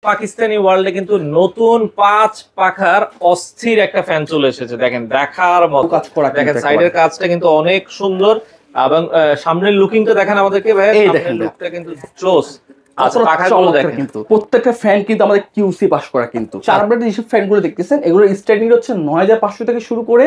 পাকিস্তানি ওয়ার্ল্ডে কিন্তু নতুন 5 পাখার অস্থির একটা ফ্যান চলে এসেছে। দেখেন দেখার মতো কাজ করা, দেখেন সাইডের কাজটা কিন্তু অনেক সুন্দর এবং সামনের লুকিংটা দেখেন আমাদেরকে ভাই, এই দেখেন লুকটা কিন্তু জোস। আচ্ছা পাখাগুলো দেখেন কিন্তু প্রত্যেকটা ফ্যান কিন্তু আমাদের কিউসি পাস করা কিন্তু। 4 ব্র্যান্ডের যেসব ফ্যানগুলো দেখতেছেন এগুলো স্টার্টিং হচ্ছে 9500 থেকে শুরু করে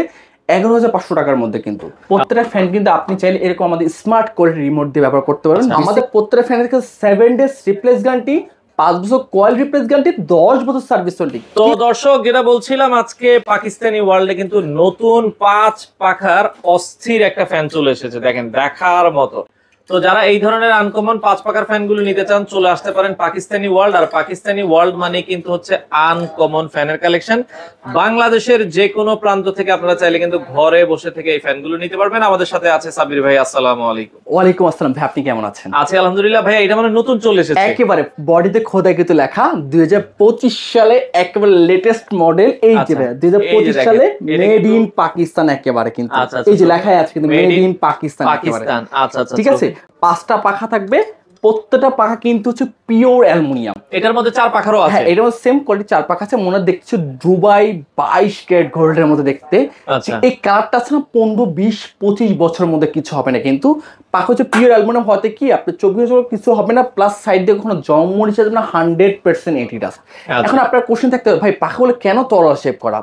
11500 টাকার মধ্যে কিন্তু। প্রত্যেকটা ফ্যান কিন্তু আপনি চাইলে এরকম আমাদের স্মার্ট করে রিমোট দিয়ে ব্যবহার করতে পারেন। আমাদের প্রত্যেকটা ফ্যানের কাছে 7 ডেজ রিপ্লেস গ্যারান্টি, 5 বছর কয়েল রিপ্লেস গ্যারান্টি, 10 বছর সার্ভিস ওয়ারেন্টি। তো দর্শক যেটা বলছিলাম, আজকে পাকিস্তানি ওয়ার্ল্ডে কিন্তু নতুন 5 পাখার অস্থির একটা ফ্যান চলে এসেছে। দেখেন দেখার মতো। তো যারা এই ধরনের আনকমন 5 পাখার ফ্যানগুলো নিতে চান চলে আসতে পারেন পাকিস্তানি ওয়ার্ল্ড। আর পাকিস্তানি ওয়ার্ল্ড মানে কিন্তু হচ্ছে আনকমন ফ্যানের কালেকশন। বাংলাদেশের যে কোনো প্রান্ত থেকে আপনারা চাইলে কিন্তু ঘরে বসে থেকে এই ফ্যানগুলো নিতে পারবেন। আমাদের সাথে আছে সাবির ভাই। আসসালামু আলাইকুম। ওয়ালাইকুম আসসালাম ভাই, আপনি কেমন আছেন? আছি আলহামদুলিল্লাহ ভাই। এটা মানে নতুন চলে এসেছে একেবারে বডিতে খোদাই কিন্তু লেখা 2025 সালে একেবারে লেটেস্ট মডেল। এই যে 2025 সালে মেড ইন পাকিস্তান একেবারে কিন্তু। এই যে লেখাই আছে কিন্তু মেড ইন পাকিস্তান একেবারে। আচ্ছা আচ্ছা ঠিক আছে, 5টা পাখা থাকবে। প্রত্যেকটা পাখা কিন্তু হচ্ছে পিওর অ্যালুমিনিয়াম। এটার মধ্যে 4 পাখারও আছে। হ্যাঁ, এটার মধ্যে সেম কোয়ালিটি 4 পাখা আছে। মনে দেখছো দুবাই 22 ক্যারেট গোল্ডের মধ্যে দেখতে। এই কালারটা আছে না 15 20 25 বছরের মধ্যে কিছু হবে না কিন্তু। পাখা হচ্ছে পিওর অ্যালুমিনিয়াম হতে কি আপনি 24 বছর কিছু হবে না, প্লাস সাইড দিয়ে কখনো জং মরিচা যাবে না, 100% এটিডাস। এখন আপনার কোশ্চেন থাকতে হবে ভাই পাখাগুলো কেন তরল শেপ করা?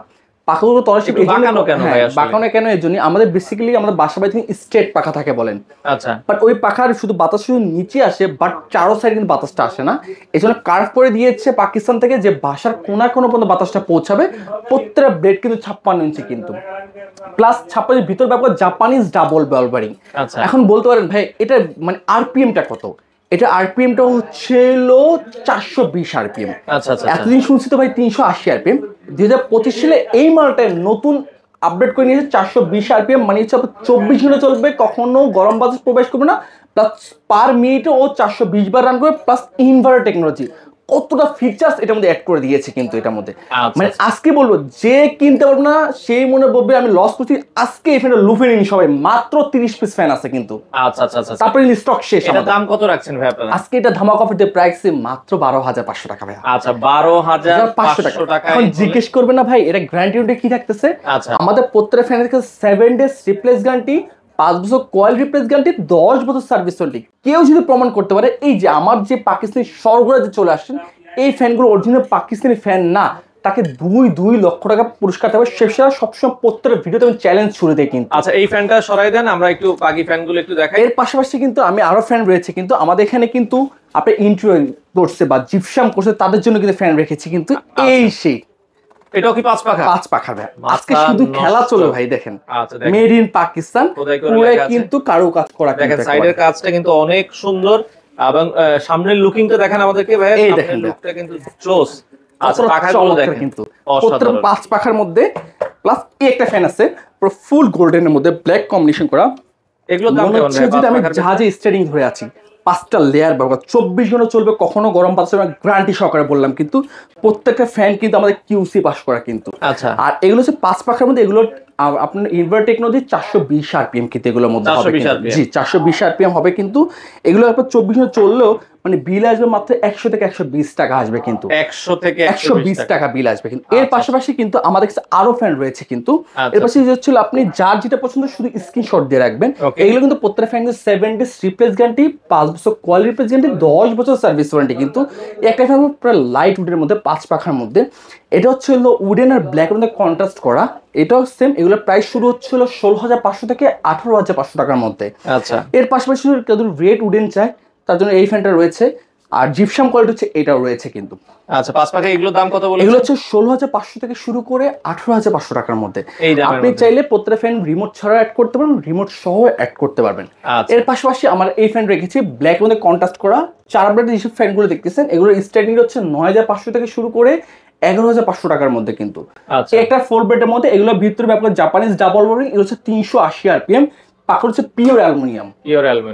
পাখাগুলো তরল শেপ বাঁকানো কেন? বাঁকানো কেন এর জন্য আমাদের বেসিক্যালি আমাদের বাসা বাড়ি থেকে স্ট্রেট পাখা থাকে বলেন। আচ্ছা, বাট ওই পাখার শুধু বাতাস শুধু নিচে আসে, বাট চারো সাইড কিন্তু বাতাসটা আসে না। এই জন্য কার্ভ করে দিয়েছে পাকিস্তান থেকে যে বাসার কোনা কোনো পর্যন্ত বাতাসটা পৌঁছাবে। প্রত্যেকটা ব্লেড কিন্তু 56 ইঞ্চি কিন্তু, প্লাস 56 ভিতর ব্যবহার জাপানিজ ডাবল বল বেয়ারিং। এখন বলতে পারেন ভাই এটা মানে আরপিএমটা কত? এটা আরপিএমটা হচ্ছে 420 আরপিএম। এতদিন শুনছি তো ভাই 380 আরপিএম। 2025 সালে এই মালটায় নতুন আপডেট করে নিয়েছে 420 আরপিএম, মানে হচ্ছে 24 ঘন্টা চলবে, কখনো গরম বাতাস প্রবেশ করবে না, প্লাস পার মিনিটে ও 420 বার রান করবে, প্লাস ইনভার্টার টেকনোলজি। কতটা ফিচার্স এটার মধ্যে অ্যাড করে দিয়েছে কিন্তু এটার মধ্যে। মানে আজকে বলবো যে কিনতে পারবো না সেই মনে বলবে আমি লস করছি। আজকে এই ফ্যানটা লুফে নিন সবাই, মাত্র 30 পিস ফ্যান আছে কিন্তু। আচ্ছা আচ্ছা আচ্ছা, তারপরে স্টক শেষ। এটা দাম কত রাখছেন ভাই আপনারা? আজকে এটা ধামাকা অফার দিয়ে প্রাইস মাত্র 12,500 টাকা ভাই। আচ্ছা 12,500 টাকা। এখন জিজ্ঞেস করবে না ভাই এটা গ্যারান্টি কি থাকতেছে? আমাদের প্রত্যেকটা ফ্যানের কাছে 7 ডেজ রিপ্লেস গ্যারান্টি, 5 বছর কয়েল রিপ্লেস গ্যারান্টি, 10 বছর সার্ভিস ওয়ারেন্টি। কেউ যদি প্রমাণ করতে পারে এই যে আমার যে পাকিস্তানি সরবরাহ যে চলে আসছেন এই ফ্যানগুলো অরিজিনাল পাকিস্তানি ফ্যান না, তাকে 2 লক্ষ টাকা পুরস্কার দেবে। সেটা সবসময় প্রত্যেকটা ভিডিওতে আমি চ্যালেঞ্জ ছুড়ে দেই কিন্তু। আচ্ছা এই ফ্যানটা সরাই দেন, আমরা একটু বাকি ফ্যানগুলো একটু দেখাই। এর পাশাপাশি কিন্তু আমি আরো ফ্যান রয়েছে কিন্তু আমাদের এখানে কিন্তু আপনি ইন্টেরিয়র করছে বা জিপসাম করছে তাদের জন্য কিন্তু ফ্যান রেখেছি কিন্তু। এই সেই এটাও কি 5 পাখা? 5 পাখা ভাই। আজকে শুধু খেলা চলে ভাই। দেখেন মেড ইন পাকিস্তান, পুরো কিন্তু কারুকাজ করা। দেখেন সাইডের কাজটা কিন্তু অনেক সুন্দর এবং সামনের লুকিংটা দেখেন আমাদেরকে ভাই। এই দেখেন লুকটা কিন্তু জোস। আচ্ছা পাখাগুলো দেখেন কিন্তু প্রত্যেক 5 পাখার মধ্যে প্লাস একটা ফ্যান আছে পুরো ফুল গোল্ডেনের মধ্যে ব্ল্যাক কম্বিনেশন করা। এগুলো দাম কেমন ভাই? যদি আমি জাহাজে স্টেরিং ধরে আছি 5টা লেয়ার ব্যবহার 24 ঘন্টা চলবে, কখনো গরম বাতাস গ্যারান্টি সহকারে বললাম কিন্তু। প্রত্যেকটা ফ্যান কিন্তু আমাদের কিউসি পাস করা কিন্তু। আচ্ছা, আর এগুলো হচ্ছে 5 পাখার মধ্যে। এগুলো আপনার ইনভার্টার টেকনোলজি 420 আরপিএম কিন্তু এগুলোর মধ্যে হবে। জি 420 আরপিএম হবে কিন্তু। এগুলো আপনার 24 ঘন্টা চললেও মানে বিল আসবে মাত্র 100 থেকে 120 টাকা আসবে কিন্তু। 100 থেকে 120 টাকা বিল আসবে কিন্তু। এর পাশাপাশি কিন্তু আমাদের কাছে আরো ফ্যান রয়েছে কিন্তু। এর পাশে হচ্ছিল আপনি যার যেটা পছন্দ শুধু স্ক্রিনশট দিয়ে রাখবেন। এগুলো কিন্তু প্রত্যেকটা ফ্যান 7 ডেজ রিপ্লেস গ্যারান্টি, 5 বছর কয়েল রিপ্লেস গ্যারান্টি, 10 বছর সার্ভিস ওয়ারেন্টি কিন্তু। একটা ফ্যান পুরো লাইট উডের মধ্যে 5 পাখার মধ্যে। এটা হচ্ছে উডেন আর ব্ল্যাকের মধ্যে কন্ট্রাস্ট করা। এটাও সেম। এগুলোর প্রাইস শুরু হচ্ছিল 16,500 থেকে 18,500 টাকার মধ্যে। আচ্ছা, এর পাশাপাশি কেউ রেড উডেন চায় তার জন্য এই ফ্যানটা রয়েছে। আর জিপসাম কোয়ালিটি হচ্ছে এটাও রয়েছে কিন্তু। আচ্ছা 5 পাখা এগুলোর দাম কত বলেছেন? এগুলো হচ্ছে 16,500 থেকে শুরু করে 18,500 টাকার মধ্যে। আপনি চাইলে প্রত্যেকটা ফ্যান রিমোট ছাড়া অ্যাড করতে পারবেন, রিমোট সহ অ্যাড করতে পারবেন। এর পাশাপাশি আমার এই ফ্যান রেখেছি ব্ল্যাক মধ্যে কন্ট্রাস্ট করা 4 ব্র্যান্ডের যেসব ফ্যানগুলো দেখতেছেন এগুলো স্টার্টিং হচ্ছে 9,500 থেকে শুরু করে 11,500 টাকার মধ্যে কিন্তু। একটা 4 ব্র্যান্ডের মধ্যে এগুলো ভিতরে ব্যবহার জাপানিজ ডাবল বেয়ারিং। এগুলো হচ্ছে 380 আরপিএম। পাখা হচ্ছে পিওর অ্যালুমিনিয়াম,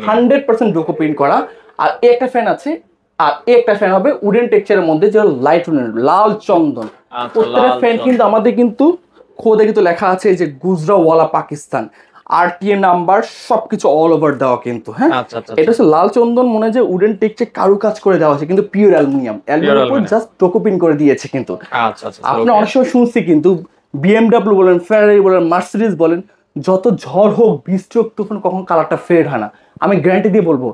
100% ডোকো প্রিন্ট করা। আর একটা ফ্যান আছে, আর একটা ফ্যান হবে উডেন টেক্সচারের মধ্যে যে লাইট উডেন লাল চন্দন। প্রত্যেকটা ফ্যান কিন্তু আমাদের কিন্তু খোদে কিন্তু লেখা আছে এই যে গুজরাওয়ালা পাকিস্তান। RTM নাম্বার সবকিছু অল ওভার দেওয়া কিন্তু, হ্যাঁ। আচ্ছা আচ্ছা এটা হচ্ছে লাল চন্দন, মনে হয় যে উডেন টেক্সচার কারুকাজ করে দেওয়া আছে, কিন্তু পিওর অ্যালুমিনিয়াম, অ্যালুমিনিয়াম উপর জাস্ট টোকোপিন করে দিয়েছে কিন্তু। আচ্ছা আচ্ছা আপনি অনেক সময় শুনছি কিন্তু BMW বলেন, ফেরারি বলেন, মার্সিডিজ বলেন, যত ঝড় হোক বৃষ্টি হোক তখন কখনো কালারটা ফেড হয় না। আমি গ্যারান্টি দিয়ে বলবো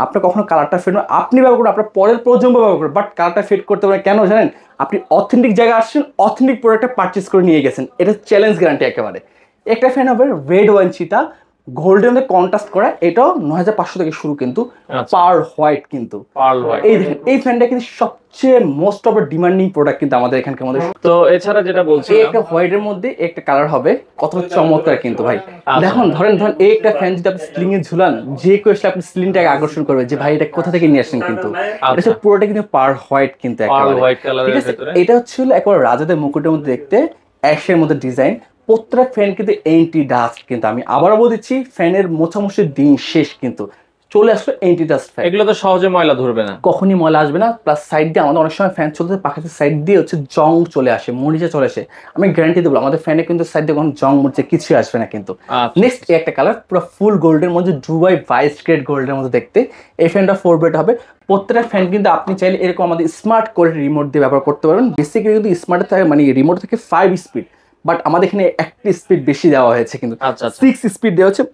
আপনার কখনো কালারটা ফেড হয়, আপনি ব্যবহার করুন, আপনার পরের প্রজন্ম ব্যবহার করুন, বাট কালারটা ফেড করতে পারেন কেন জানেন? আপনি অথেন্টিক জায়গায় আসছেন, অথেন্টিক প্রোডাক্টটা পারচেস করে নিয়ে গেছেন, এটা চ্যালেঞ্জ গ্যারান্টি একেবারে। একটা ফ্যান হবে রেড ওয়াইন চিতা, গোল্ডেন কন্ট্রাস্ট করা, এটাও 9500 থেকে শুরু কিন্তু, পার হোয়াইট কিন্তু। এই দেখেন এই ফ্যানটা কিন্তু সবচেয়ে মোস্ট অফ ডিমান্ডিং প্রোডাক্ট কিন্তু আমাদের এখানকার মধ্যে। তো এছাড়া যেটা বলছি, একটা হোয়াইটের মধ্যে একটা কালার হবে, কত চমৎকার কিন্তু ভাই। দেখুন ধরেন এই একটা ফ্যান যদি আপনি স্লিং এ ঝুলান, যে কেউ এসে আপনি স্লিংটাকে আকর্ষণ করবে যে ভাই এটা কোথা থেকে নিয়ে আসেন কিন্তু। এটা হচ্ছে পুরোটা কিন্তু পার হোয়াইট কিন্তু একেবারে, ঠিক আছে। এটা হচ্ছে একেবারে রাজাদের মুকুটের মধ্যে দেখতে, অ্যাশের মধ্যে ডিজাইন। প্রত্যেকটা ফ্যান কিন্তু এন্টি ডাস্ট কিন্তু, আমি আবারও বলছি ফ্যানের মোছামুছির দিন শেষ কিন্তু, চলে আসলো এন্টি ডাস্ট ফ্যান। এগুলো তো সহজে ময়লা ধরবে না, কখনই ময়লা আসবে না। প্লাস সাইড দিয়ে আমাদের অনেক সময় ফ্যান চলতে পাখিতে সাইড দিয়ে হচ্ছে জং চলে আসে, মরিচা চলে আসে, আমি গ্যারান্টি দেবো আমাদের ফ্যানে কিন্তু সাইড দিয়ে কোনো জং মরিচা কিছুই আসবে না কিন্তু। নেক্সট একটা কালার পুরো ফুল গোল্ডের মধ্যে, দুবাই ভাইস গ্রেড গোল্ডের মধ্যে দেখতে, এই ফ্যানটা 4 ব্লেড হবে। প্রত্যেকটা ফ্যান কিন্তু আপনি চাইলে এরকম আমাদের স্মার্ট করে রিমোট দিয়ে ব্যবহার করতে পারবেন। বেসিক্যালি কিন্তু স্মার্ট থাকে মানে রিমোট থেকে 5 স্পিড, বাট আমাদের এখানে একটা স্পিড বেশি দেওয়া হয়েছে কিন্তু, 6 স্পিড দেওয়া হচ্ছে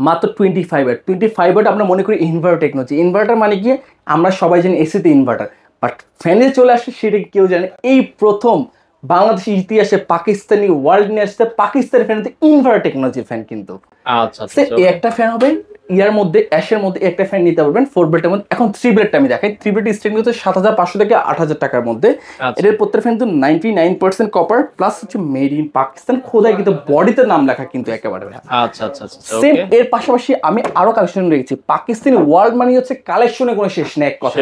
মাত্র 25 ওয়াট। 25 ওয়াট আমরা মনে করি ইনভার্টার টেকনোলজি। ইনভার্টার মানে কি আমরা সবাই জানি এসিতে ইনভার্টার, বাট ফ্যানে চলে আসে সেটা কেউ জানে। এই প্রথম বাংলাদেশের ইতিহাসে পাকিস্তানি ওয়ার্ল্ড নিয়ে আসতে পাকিস্তানি ফ্যানতে ইনভার্টার টেকনোলজি ফ্যান কিন্তু। আচ্ছা এই একটা ফ্যান হবে ইয়ার মধ্যে, অ্যাশের মধ্যে একটা ফ্যান নিতে পারবেন 4 ব্লেডের মধ্যে। এখন 3 ব্লেডটা আমি দেখাই। 3 ব্লেড স্ট্রিং হচ্ছে 7500 থেকে 8000 টাকার মধ্যে। এটার প্রত্যেক ফ্যান কিন্তু 99% কপার, প্লাস হচ্ছে মেড ইন পাকিস্তান খোদাই কিন্তু, বডিতে নাম লেখা কিন্তু একেবারে। আচ্ছা আচ্ছা আচ্ছা সেম এর পাশাপাশি আমি আরো কালেকশন রেখেছি। পাকিস্তানি ওয়ার্ল্ড মানে হচ্ছে কালেকশনে কোনো শেষ নেই এক কথা।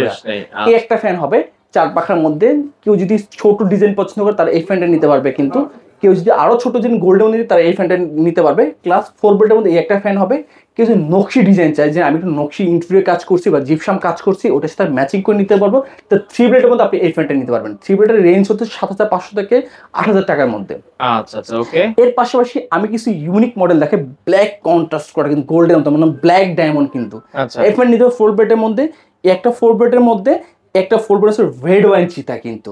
এই একটা ফ্যান হবে 4 পাখার মধ্যে, কেউ যদি ছোট ডিজাইন পছন্দ করে তারা এই ফ্যানটা নিতে পারবে কিন্তু, কেউ যদি আরো ছোট ডিজাইন গোল্ডেন নিতে তারা এই ফ্যানটা নিতে পারবে। ক্লাস 4 ব্লেডের মধ্যে এই একটা ফ্যান হবে। কেউ যদি নকশি ডিজাইন চাই যে আমি একটু নকশি ইন্টেরিয়র কাজ করছি বা জিপসাম কাজ করছি, ওটার সাথে ম্যাচিং করে নিতে পারবো, তো 3 ব্লেডের মধ্যে আপনি এই ফ্যানটা নিতে পারবেন। 3 ব্লেডের রেঞ্জ হচ্ছে 7500 থেকে 8000 টাকার মধ্যে। আচ্ছা আচ্ছা ওকে। এর পাশাপাশি আমি কিছু ইউনিক মডেল দেখে, ব্ল্যাক কন্ট্রাস্ট করা কিন্তু গোল্ডের মতো, মানে ব্ল্যাক ডায়মন্ড কিন্তু। এই ফ্যান নিতে হবে 4 ব্লেডের মধ্যে। একটা 4 ব্লেডের মধ্যে একটা 4 ব্লেড হচ্ছে রেড ওয়াইন চিতা কিন্তু,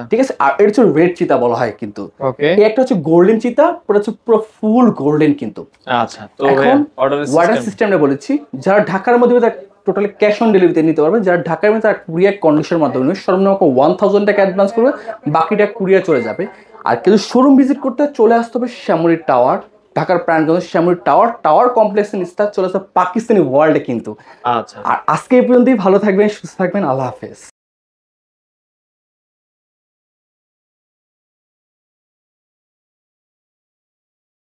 ঠিক আছে। আর এটা হচ্ছে রেড চিতা বলা হয় কিন্তু। এই একটা হচ্ছে গোল্ডেন চিতা, ওটা হচ্ছে পুরো ফুল গোল্ডেন কিন্তু। আচ্ছা তো এখন অর্ডার সিস্টেমটা বলেছি, যারা ঢাকার মধ্যে টোটালি ক্যাশ অন ডেলিভারিতে নিতে পারবে। যারা ঢাকার মধ্যে তারা কুরিয়ার কন্ডিশনের মাধ্যমে নেবে, সর্বনিম্ন 1000 টাকা অ্যাডভান্স করবে, বাকিটা কুরিয়ার চলে যাবে। আর কিন্তু শোরুম ভিজিট করতে চলে আসতে হবে শ্যামলী টাওয়ার, ঢাকার প্রাণগঞ্জ শ্যামলী টাওয়ার কমপ্লেক্সের নিস্তার চলে আসতে পাকিস্তানি ওয়ার্ল্ডে কিন্তু। আর আজকে এই পর্যন্তই, ভালো থাকবেন, সুস্থ থাকবেন, আল্লাহ হাফেজ।